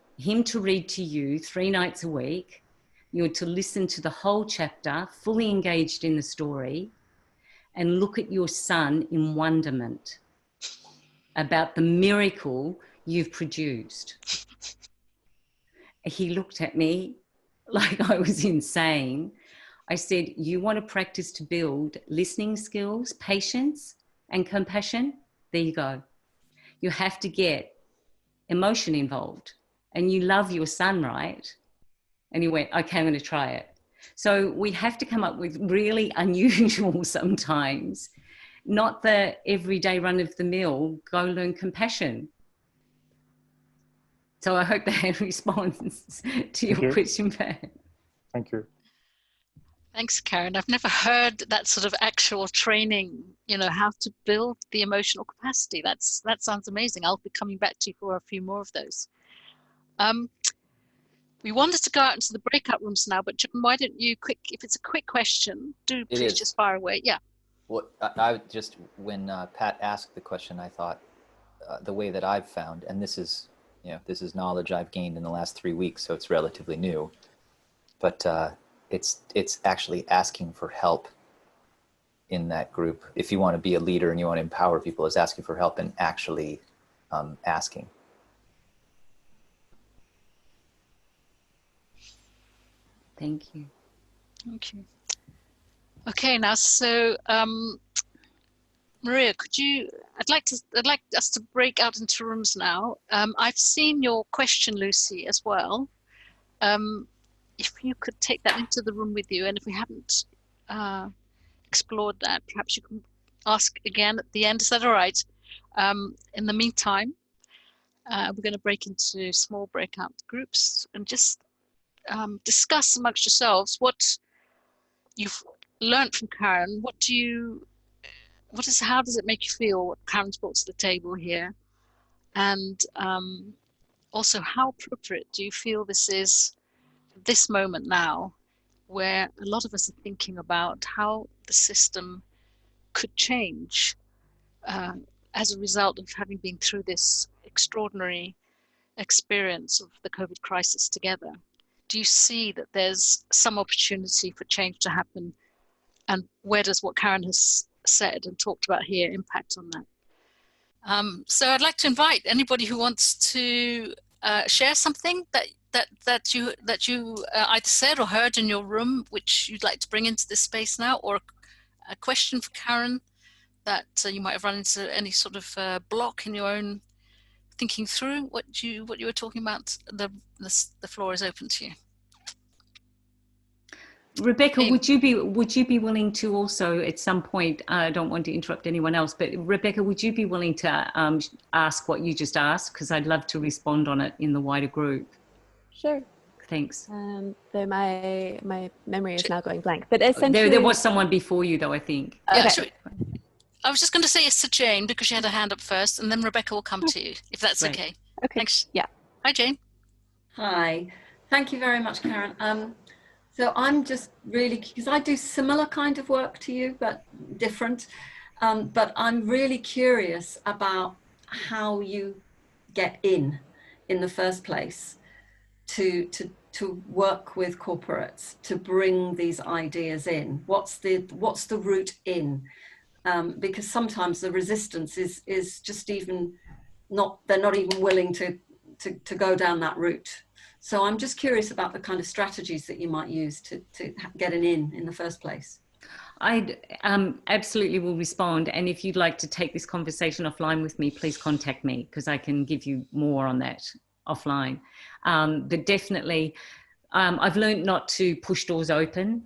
to read to you 3 nights a week. You're to listen to the whole chapter, fully engaged in the story, and look at your son in wonderment about the miracle you've produced. He looked at me like I was insane. I said, you want to practice to build listening skills, patience, and compassion? There you go. You have to get emotion involved. And you love your son, right? And he went, okay, I'm going to try it. So we have to come up with really unusual sometimes, not the everyday run of the mill, go learn compassion. So I hope that responds to your question, Pat. Thank you. Thanks, Karen. I've never heard that sort of actual training, you know, how to build the emotional capacity. That sounds amazing. I'll be coming back to you for a few more of those. We wanted to go out into the breakout rooms now, but John, why don't you if it's a quick question, please just fire away. Yeah. Well, I just, when Pat asked the question, I thought the way that I've found, and this is knowledge I've gained in the last 3 weeks, so it's relatively new, but it's actually asking for help in that group. If you want to be a leader and you want to empower people, is asking for help and actually asking. Thank you. Thank you. Okay, now, so Maria, I'd like us to break out into rooms now. I've seen your question, Lucy, as well. If you could take that into the room with you, and if we haven't explored that, perhaps you can ask again at the end. Is that all right? In the meantime, we're going to break into small breakout groups and just discuss amongst yourselves what you've learned from Karen. How does it make you feel what Karen's brought to the table here? And also, how appropriate do you feel this is, this moment now, where a lot of us are thinking about how the system could change as a result of having been through this extraordinary experience of the COVID crisis together? Do you see that there's some opportunity for change to happen? And where does what Karen has said and talked about here impact on that? So I'd like to invite anybody who wants to share something that you either said or heard in your room, which you'd like to bring into this space now, or a question for Karen that you might have run into any sort of block in your own thinking through what you were talking about. The floor is open to you. Rebecca, would you be willing to also at some point, I don't want to interrupt anyone else, but Rebecca, would you be willing to ask what you just asked? Because I'd love to respond on it in the wider group. Sure. Thanks. Though my memory is now going blank, but essentially there was someone before you though, I think. Okay. Yeah, I was just going to say yes to Jane because she had her hand up first, and then Rebecca will come to you, if that's Right. okay. Okay. Thanks. Yeah. Hi, Jane. Hi. Thank you very much, Karen. So I'm just really, because I do similar kind of work to you, but different. But I'm really curious about how you get in the first place to work with corporates to bring these ideas in. What's the route in? Because sometimes the resistance is just even not, they're not even willing to go down that route. So I'm just curious about the kind of strategies that you might use to get an in the first place. I absolutely will respond. And if you'd like to take this conversation offline with me, please contact me because I can give you more on that offline. But definitely, I've learned not to push doors open.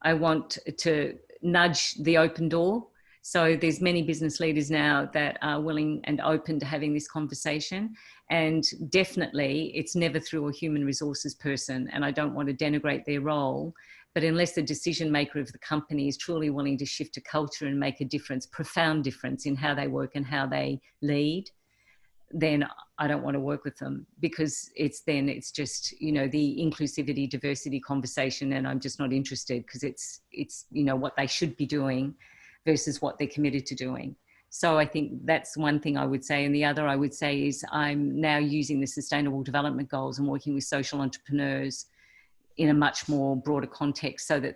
I want to nudge the open door. So there's many business leaders now that are willing and open to having this conversation. And definitely it's never through a human resources person, and I don't want to denigrate their role, but unless the decision maker of the company is truly willing to shift a culture and make a difference, profound difference in how they work and how they lead, then I don't want to work with them, because it's just, you know, the inclusivity, diversity conversation, and I'm just not interested because it's, you know, what they should be doing versus what they're committed to doing. So I think that's one thing I would say. And the other I would say is I'm now using the Sustainable Development Goals and working with social entrepreneurs in a much more broader context so that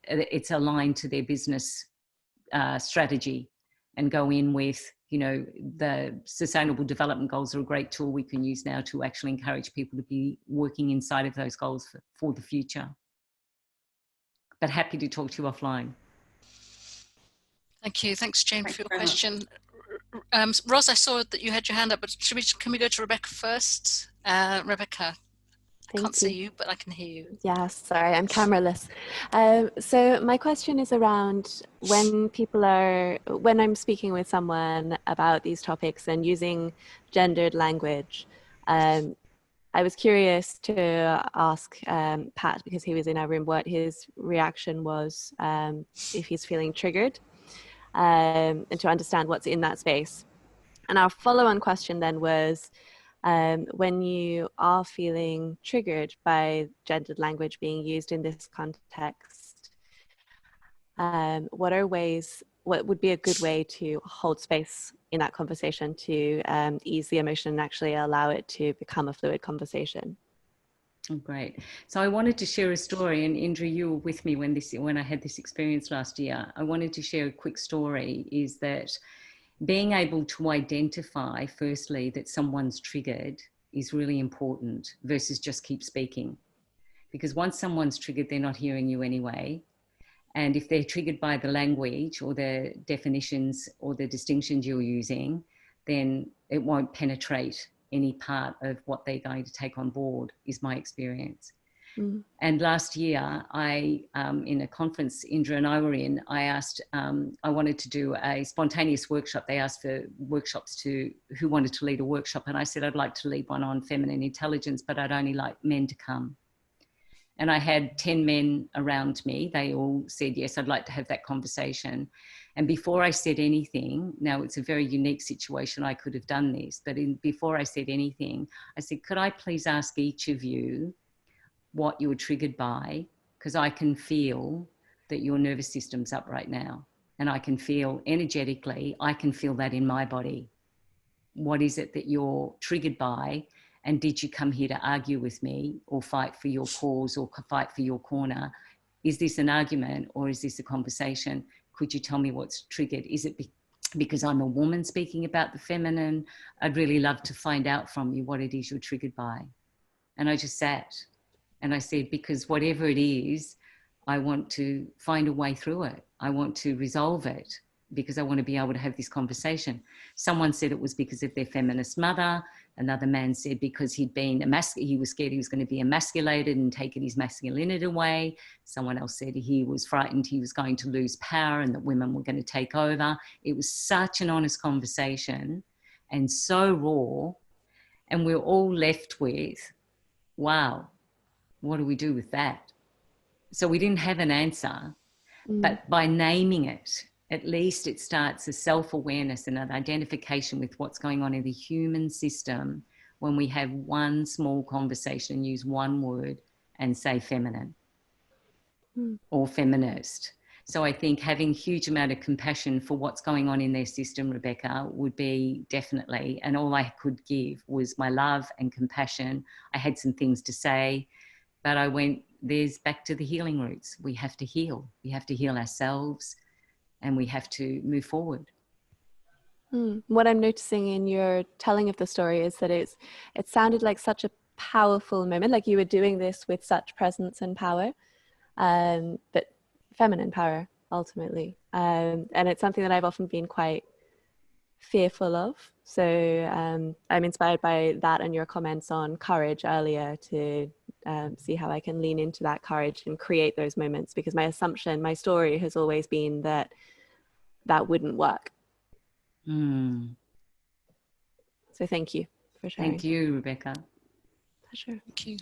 it's aligned to their business strategy, and go in with you know, the Sustainable Development Goals are a great tool we can use now to actually encourage people to be working inside of those goals for the future. But happy to talk to you offline. Thank you. Thanks, Jane, for your question. Ros, I saw that you had your hand up, but can we go to Rebecca first? Rebecca, I can't see you, but I can hear you. Yeah, sorry, I'm cameraless. So my question is around when I'm speaking with someone about these topics and using gendered language. I was curious to ask Pat, because he was in our room, what his reaction was if he's feeling triggered, and to understand what's in that space. And our follow-on question then was, when you are feeling triggered by gendered language being used in this context, what would be a good way to hold space in that conversation to ease the emotion and actually allow it to become a fluid conversation? Oh, great. So I wanted to share a story, and Indra, you were with me when I had this experience last year. I wanted to share a quick story, is that being able to identify, firstly, that someone's triggered is really important versus just keep speaking. Because once someone's triggered, they're not hearing you anyway. And if they're triggered by the language or the definitions or the distinctions you're using, then it won't penetrate any part of what they're going to take on board, is my experience. Mm. And last year, in a conference Indra and I were in, I asked, I wanted to do a spontaneous workshop. They asked for workshops who wanted to lead a workshop. And I said, I'd like to lead one on feminine intelligence, but I'd only like men to come. And I had 10 men around me. They all said, yes, I'd like to have that conversation. And before I said anything, now it's a very unique situation, I could have done this, but before I said anything, I said, could I please ask each of you what you were triggered by? Because I can feel that your nervous system's up right now. And I can feel energetically, I can feel that in my body. What is it that you're triggered by? And did you come here to argue with me or fight for your cause or fight for your corner? Is this an argument or is this a conversation? Could you tell me what's triggered? Is it because I'm a woman speaking about the feminine? I'd really love to find out from you what it is you're triggered by. And I just sat and I said, because whatever it is, I want to find a way through it. I want to resolve it because I want to be able to have this conversation. Someone said it was because of their feminist mother. Another man said because he was scared he was going to be emasculated and taken his masculinity away. Someone else said he was frightened he was going to lose power and that women were going to take over. It was such an honest conversation and so raw. And we're all left with, wow, what do we do with that? So we didn't have an answer, but by naming it, at least it starts a self-awareness and an identification with what's going on in the human system when we have one small conversation and use one word and say feminine or feminist. So I think having a huge amount of compassion for what's going on in their system, Rebecca, would be definitely, and all I could give was my love and compassion. I had some things to say, but I went, there's back to the healing roots. We have to heal. We have to heal ourselves. And we have to move forward. What I'm noticing in your telling of the story is that it sounded like such a powerful moment, like you were doing this with such presence and power, but feminine power ultimately. And it's something that I've often been quite fearful of. So I'm inspired by that and your comments on courage earlier to see how I can lean into that courage and create those moments, because my assumption, my story has always been that wouldn't work. So thank you for sharing. Thank you, Rebecca. Pleasure. Thank you.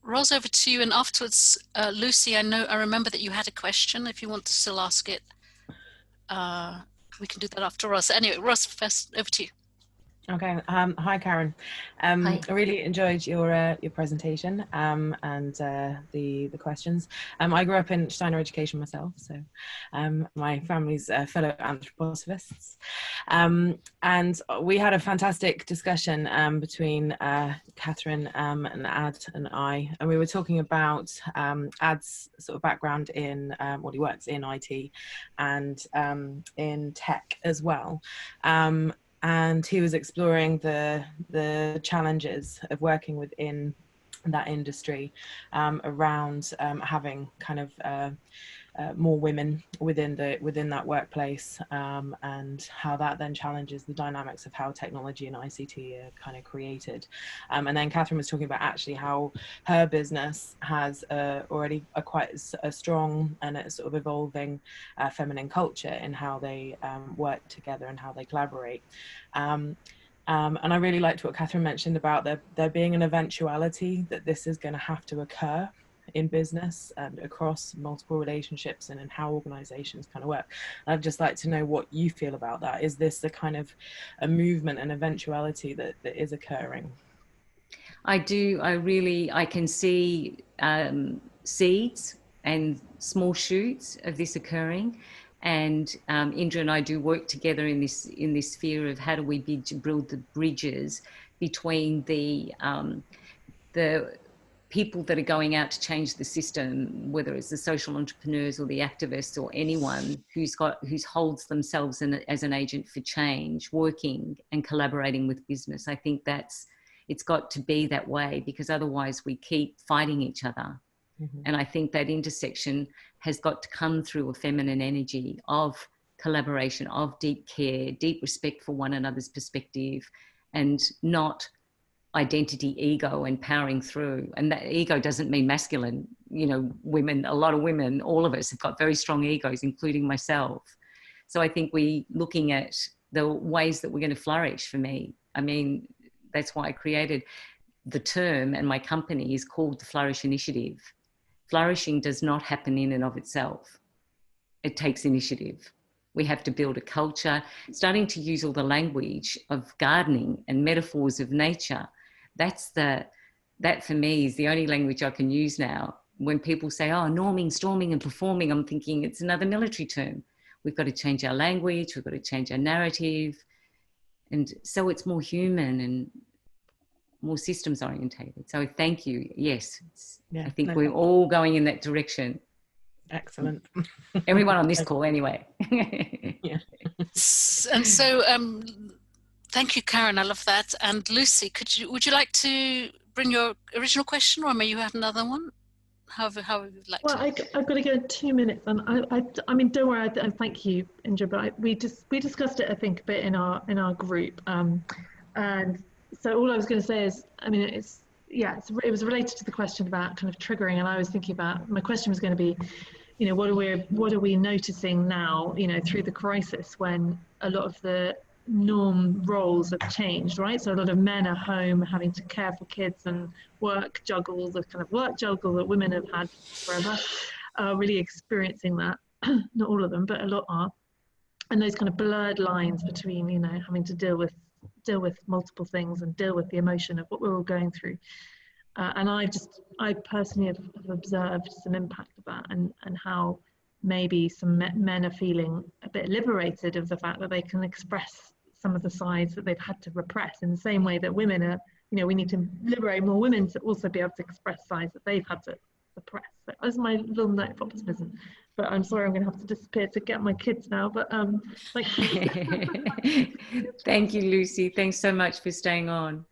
Ros, over to you, and afterwards, Lucy, I remember that you had a question. If you want to still ask it, we can do that after Ros. Anyway, Ros, first, over to you. Okay. Hi, Karen. Hi. I really enjoyed your presentation and the questions. I grew up in Steiner education myself, so my family's fellow anthroposophists, and we had a fantastic discussion between Catherine and Ad and I, and we were talking about Ad's sort of background in well, he works in IT and in tech as well. And he was exploring the challenges of working within that industry around having kind of more women within that workplace, and how that then challenges the dynamics of how technology and ICT are kind of created. And then Catherine was talking about actually how her business has already quite a strong and a sort of evolving feminine culture in how they work together and how they collaborate. And I really liked what Catherine mentioned about there being an eventuality that this is going to have to occur in business and across multiple relationships and in how organizations kind of work. I'd just like to know what you feel about that. Is this a kind of a movement, an eventuality that is occurring? I do. I can see seeds and small shoots of this occurring. And Indra and I do work together in this sphere of how do we build the bridges between the people that are going out to change the system, whether it's the social entrepreneurs or the activists or anyone who holds themselves as an agent for change, working and collaborating with business. I think it's got to be that way, because otherwise we keep fighting each other. Mm-hmm. And I think that intersection has got to come through a feminine energy of collaboration, of deep care, deep respect for one another's perspective, and not identity ego and powering through. And that ego doesn't mean masculine. You know, women, a lot of women, all of us have got very strong egos, including myself. So I think looking at the ways that we're going to flourish. For me, I mean, that's why I created the term, and my company is called the Flourish Initiative. Flourishing does not happen in and of itself. It takes initiative. We have to build a culture, starting to use all the language of gardening and metaphors of nature. That for me is the only language I can use now. When people say, oh, norming, storming and performing, I'm thinking it's another military term. We've got to change our language. We've got to change our narrative. And so it's more human and more systems orientated. So thank you. Yes. I think we're all going in that direction. Excellent. Everyone on this call anyway. Yeah. And so thank you, Karen. I love that. And Lucy, would you like to bring your original question, or may you have another one? However you'd like to. I've got to go in 2 minutes, and I mean, don't worry. Thank you, Indra. But we discussed it, I think, a bit in our group. And so all I was going to say is, I mean, it was related to the question about kind of triggering, and I was thinking about, my question was going to be, you know, what are we noticing now, you know, through the crisis, when a lot of the norm roles have changed, right? So a lot of men are home having to care for kids and work juggle, the kind of work juggle that women have had forever, really experiencing that. Not all of them, but a lot are. And those kind of blurred lines between, you know, having to deal with multiple things and deal with the emotion of what we're all going through. And I personally have observed some impact of that, and how maybe some men are feeling a bit liberated of the fact that they can express some of the sides that they've had to repress, in the same way that women are, you know, we need to liberate more women to also be able to express sides that they've had to suppress. So that's my little note of optimism. But I'm sorry, I'm going to have to disappear to get my kids now. But thank you. Thank you, Lucy. Thanks so much for staying on.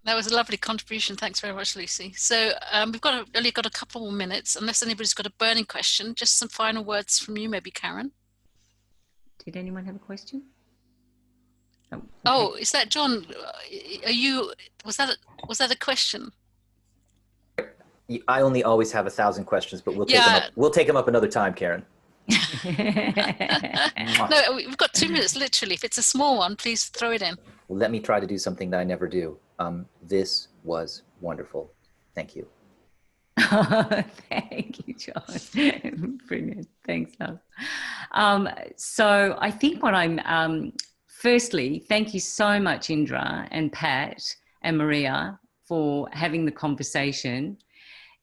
That was a lovely contribution. Thanks very much, Lucy. So we've only got a couple more minutes, unless anybody's got a burning question. Just some final words from you, maybe Karen. Did anyone have a question? Oh, okay. Oh, is that John? Was that a question? I only always have 1,000 questions, but we'll take them up another time, Karen. No, we've got 2 minutes, literally. If it's a small one, please throw it in. Well, let me try to do something that I never do. This was wonderful. Thank you. Thank you, John. Brilliant. Thanks, love. So I think what I'm firstly, thank you so much, Indra and Pat and Maria, for having the conversation.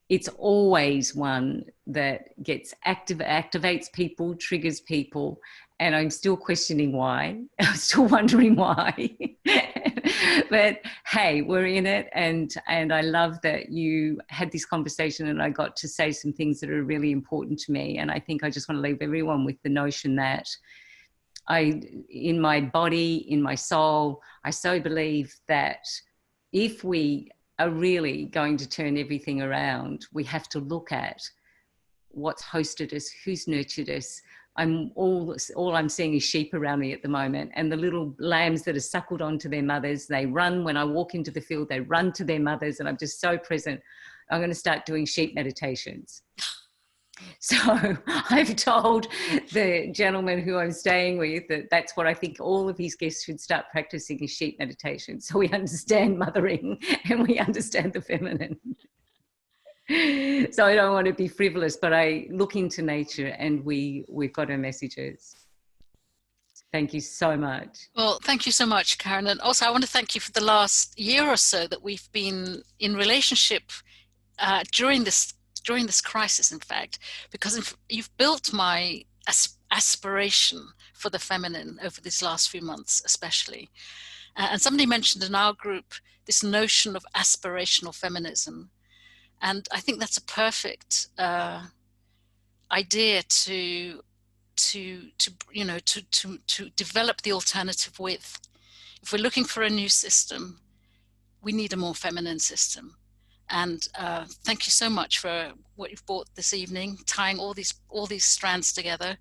It's always one that gets activates people, triggers people, and I'm still questioning why. I'm still wondering why. But hey, we're in it, and I love that you had this conversation and I got to say some things that are really important to me. And I think I just want to leave everyone with the notion that in my body, in my soul, I so believe that if we are really going to turn everything around, we have to look at what's hosted us, who's nurtured us. All I'm seeing is sheep around me at the moment, and the little lambs that are suckled onto their mothers. They run when I walk into the field, they run to their mothers, and I'm just so present. I'm going to start doing sheep meditations. So I've told the gentleman who I'm staying with that that's what I think all of his guests should start practicing, is sheep meditation. So we understand mothering and we understand the feminine. So I don't want to be frivolous, but I look into nature and we've got our messages. Thank you so much. Well, thank you so much, Karen. And also I want to thank you for the last year or so that we've been in relationship during this crisis, in fact, because you've built my aspiration for the feminine over these last few months, especially. And somebody mentioned in our group this notion of aspirational feminism. And I think that's a perfect idea to develop the alternative with. If we're looking for a new system, we need a more feminine system. And thank you so much for what you've brought this evening, tying all these strands together.